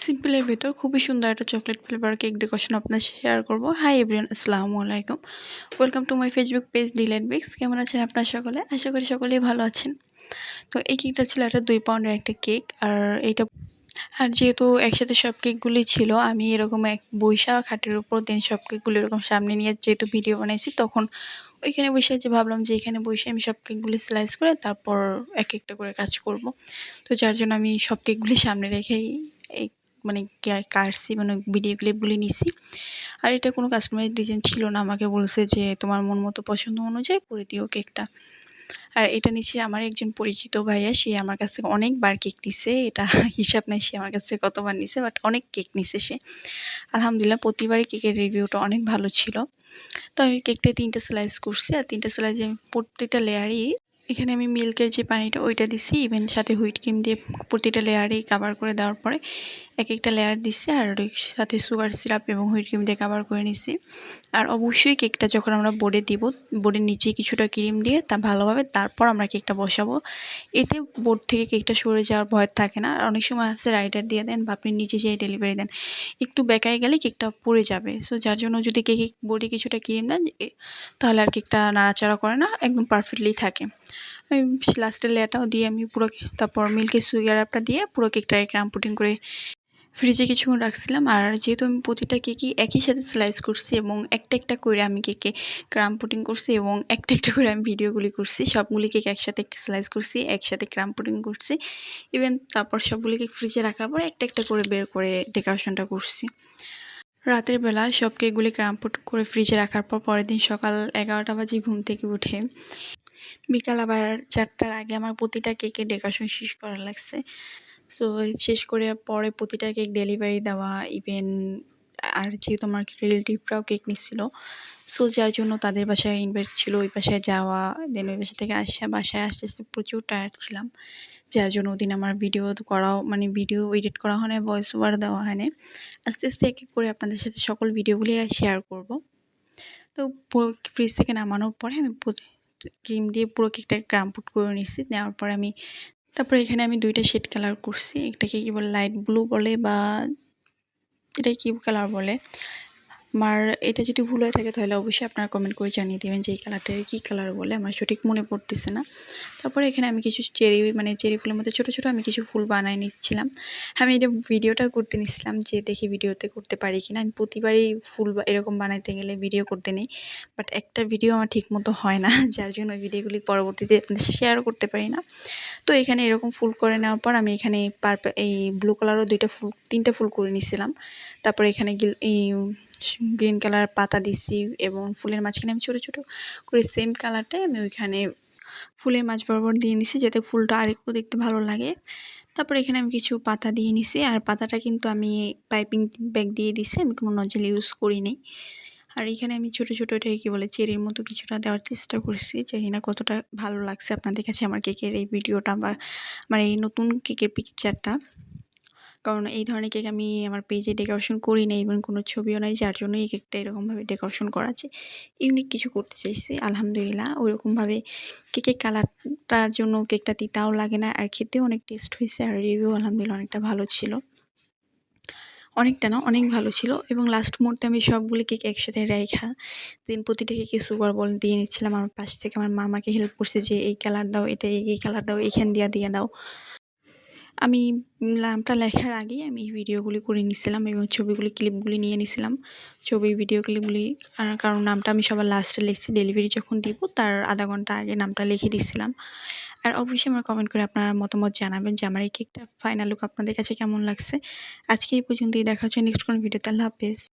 সিম্পলের ভেতর খুবই সুন্দর একটা চকলেট ফ্লেভার কেক ডেকোরেশন আপনার শেয়ার করব। হাই এভরিওয়ান, আসসালামু আলাইকুম। Welcome to my Facebook page Delight Bakes. কেমন আছেন আপনারা সকলে? আশা করি সকলেই ভালো আছেন। তো এই কেকটা ছিল একটা 2 পাউন্ডের একটা কেক। আর যেহেতু একসাথে সব কেকগুলি ছিল, আমি এরকম এক বইসা খাটের উপর দেন সব কেকগুলো এরকম সামনে নিয়ে যেহেতু ভিডিও বানাইছি, তখন ওইখানে বসে যে ভাবলাম যে এখানে বসে আমি সব কেকগুলি স্লাইস করে তারপর এক একটা করে কাজ করব। তো যার জন্য আমি সব কেকগুলি সামনে রেখেই এই মানে কাটছি, মানে ভিডিও ক্লিপগুলি নিছি। আর এটা কোনো কাস্টমাইজ ডিজাইন ছিল না, আমাকে বলছে যে তোমার মন মতো পছন্দ অনুযায়ী করে দিও কেকটা। আর এটা নিচে আমার একজন পরিচিত ভাইয়া, সে আমার কাছ থেকে অনেকবার কেক নিছে। এটা হিসাব নাই সে আমার কাছ থেকে কতবার নিছে, বাট অনেক কেক নিছে সে। আলহামদুলিল্লাহ প্রতিবারই কেকের রিভিউটা অনেক ভালো ছিল। তো আমি কেকটায় ৩ টা স্লাইস করছি। আর ৩ টা স্লাইসে আমি প্রত্যেকটা লেয়ারই এখানে আমি মিল্কের যে পানিটা ওইটা দিছি, ইভেন সাথে হুইট ক্রিম দিয়ে প্রতিটা লেয়ারেই কভার করে দেওয়ার পরে এক একটা লেয়ার দিছি, আর ওর সাথে সুগার সিরাপ এবং হুইট ক্রিম দিয়ে কভার করে নিছি। আর অবশ্যই কেকটা যখন আমরা বোর্ডে দিব, বোর্ডের নিচে কিছুটা ক্রিম দিয়ে তা ভালোভাবে তারপর আমরা কেকটা বসাবো। এতে বোর্ড থেকে কেকটা সরে যাওয়ার ভয় থাকে না। আর অনেক সময় আছে রাইডার দিয়ে দেন বা আপনি নিচে যেয়ে ডেলিভারি দেন, একটু বেঁকায় গেলে কেকটা পড়ে যাবে। সো যার জন্য যদি কেকে বোর্ডে কিছুটা ক্রিম দেন, তাহলে আর কেকটা নাড়াচাড়া করে না, একদম পারফেক্টলি থাকে। আমি লাস্টের লেয়ারটাও দিয়ে আমি পুরো, তারপর মিল্কের সিরাপটা দিয়ে পুরো কেকটাকে ক্রাম পুডিং করে ফ্রিজে কিছুক্ষণ রাখছিলাম। আর যেহেতু আমি প্রতিটা কেকই একই সাথে স্লাইস করছি এবং একটা একটা করে আমি কেকে ক্রাম পুডিং করছি এবং একটা একটা করে আমি ভিডিওগুলি করছি, সবগুলি কেক একসাথে স্লাইস করছি, একসাথে ক্রাম পুডিং করছি। ইভেন তারপর সবগুলি কেক ফ্রিজে রাখার পর একটা একটা করে বের করে ডেকোরেশনটা করছি। রাতের বেলা সব কেকগুলি ক্রাম পুট করে ফ্রিজে রাখার পর পরের দিন সকাল 11টা বাজে ঘুম থেকে উঠে বিকাল আবার 4টার আগে আমার প্রতিটা কেকের ডেকোরেশন শেষ করা লাগছে। সো শেষ করে পরে প্রতিটা কেক ডেলিভারি দেওয়া, ইভেন আর যেহেতু আমার রিলেটিভরাও কেক নিচ্ছিল, সো যার জন্য তাদের বাসায় ইনভাইট ছিল, ওই বাসায় যাওয়া, দেন ওই বাসা থেকে আসা বাসায় আসতে আসতে প্রচুর টায়ার্ড ছিলাম। যার জন্য ওদিন আমার ভিডিও করাও, মানে ভিডিও এডিট করা হয় না, ভয়েস ওভার দেওয়া হয় না। আস্তে আস্তে এক এক করে আপনাদের সাথে সকল ভিডিওগুলি শেয়ার করব। তো ফ্রিজ থেকে নামানোর পরে আমি ক্রিম দিয়ে পুরো কেকটাকে ক্রাম পুট করে নিচ্ছি। নেওয়ার পরে তারপরে এখানে আমি 2টা শেড কালার করছি। একটাকে কি বলে, লাইট ব্লু বলে, বা এটা কি কালার বলে। আমার এটা যদি ভুল হয়ে থাকে তাহলে অবশ্যই আপনারা কমেন্ট করে জানিয়ে দেবেন যে এই কালারটাকে কী কালার বলে, আমার সঠিক মনে পড়তেছে না। তারপরে এখানে আমি কিছু চেরি ফুলের মধ্যে ছোটো ছোটো আমি কিছু ফুল বানায় নিচ্ছিলাম। আমি এটা ভিডিওটা করতে নিচ্ছিলাম যে দেখি ভিডিওতে করতে পারি কিনা। আমি প্রতিবারই ফুল এরকম বানাইতে গেলে ভিডিও করতে নেই, বাট একটা ভিডিও আমার ঠিক মতো হয় না, যার জন্য ওই ভিডিওগুলি পরবর্তীতে আপনাদের শেয়ারও করতে পারি না। তো এখানে এরকম ফুল করে নেওয়ার পর আমি এখানে এই ব্লু কালারও 3টা ফুল করে নিয়েছিলাম। তারপরে এখানে গ্রিন কালার পাতা দিছি এবং ফুলের মাঝখানে আমি ছোটো ছোটো করে সেম কালারটাই আমি ওইখানে ফুলের মাঝ বরাবর দিয়ে নিছি, যাতে ফুলটা আরেকটু দেখতে ভালো লাগে। তারপরে এখানে আমি কিছু পাতা দিয়ে নিছি। আর পাতাটা কিন্তু আমি পাইপিং ব্যাগ দিয়ে দিছি, আমি কোনো নজল ইউজ করিনি। আর এখানে আমি ছোটো ছোটো এটাকে কী বলে, চেরির মতো কিছুটা দেওয়ার চেষ্টা করছি। জানি না কতটা ভালো লাগছে আপনাদের কাছে আমার কেকের এই ভিডিওটা বা আমার এই নতুন কেকের পিকচারটা। কারণ এই ধরনের কেক আমি আমার পেজে ডেকোরেশন করি নাই, এবং কোনো ছবিও নাই, যার জন্য এই কেকটা এরকমভাবে ডেকোরেশন করা আছে। ইউনিক কিছু করতে চাইছি। আলহামদুলিল্লাহ ওইরকমভাবে কেকের কালারটার জন্য কেকটা তিতাও লাগে না, আর খেতেও অনেক টেস্ট হয়েছে। আর রিভিউ আলহামদুলিল্লাহ অনেকটা ভালো ছিল, অনেকটা না অনেক ভালো ছিল। এবং লাস্ট মুহূর্তে আমি সবগুলি কেক একসাথে রাইখা দেন প্রতিটা কেকে সুগার বল দিয়ে নিচ্ছিলাম। আমার পাশ থেকে আমার মা আমাকে হেল্প করছে যে এই কালার দাও, এটা এই কালার দাও, এইখান দিয়ে দাও। আমি নামটা লেখার আগেই আমি ভিডিওগুলি করে নিছিলাম এবং ক্লিপগুলি নিয়ে নিছিলাম। ভিডিও ক্লিপগুলি, কারণ নামটা আমি সবার লাস্টে লিখছি। ডেলিভারি যখন দিব তার আধা ঘন্টা আগে নামটা লিখে দিছিলাম। আর অবশ্যই আমার কমেন্ট করে আপনারা মতামত জানাবেন যে আমার এই কেকটা ফাইনাল লুক আপনাদের কাছে কেমন লাগছে। আজকে এই পর্যন্তই, দেখা হচ্ছে নেক্সট কোনো ভিডিওতে। আল্লাহ হাফেজ।